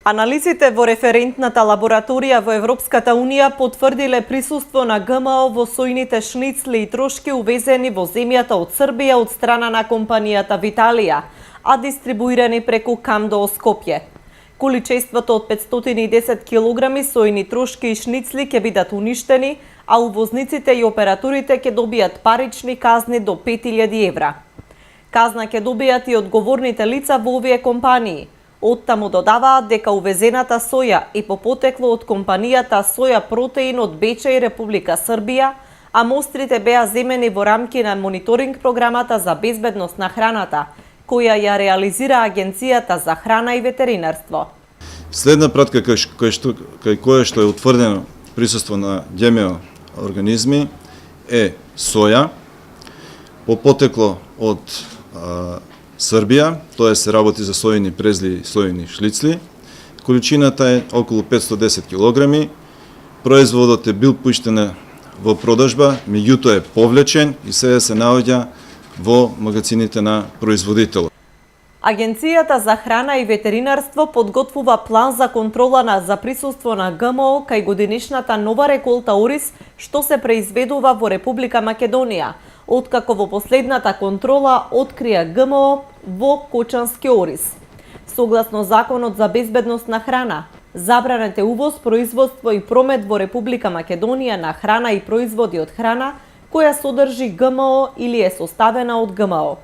Анализите во референтната лабораторија во Европската Унија потврдиле присуство на ГМО во сојните шницли и трошки увезени во земјата од Србија од страна на компанијата Виталија, а дистрибуирани преку Камдо Скопје. Количеството од 510 килограми сојни трошки и шницли ќе бидат уништени, а увозниците и операторите ќе добијат парични казни до 5000 евра. Казна ќе добијат и одговорните лица во овие компании. Оттаму додаваат дека увезената соја и по потекло од компанијата Соја Протеин од Бечеј, Република Србија, а мострите беа земени во рамки на мониторинг програмата за безбедност на храната, која ја реализира Агенцијата за храна и ветеринарство. Следна пратка кај која што е утврдено присуство на ГМО организми е соја, по потекло од Србија, тоа се работи за сојни презли и сојни шлицли. Количината е околу 510 килограми. Производот е бил пуштен во продажба, меѓутоа е повлечен и сега се наоѓа во магазините на производителот. Агенцијата за храна и ветеринарство подготвува план за контрола за присуство на ГМО кај годинишната нова реколта ориз што се произведува во Република Македонија, откако во последната контрола открија ГМО во кочански ориз. Согласно Законот за безбедност на храна, забранет е увоз, производство и промет во Република Македонија на храна и производи од храна која содржи ГМО или е составена од ГМО.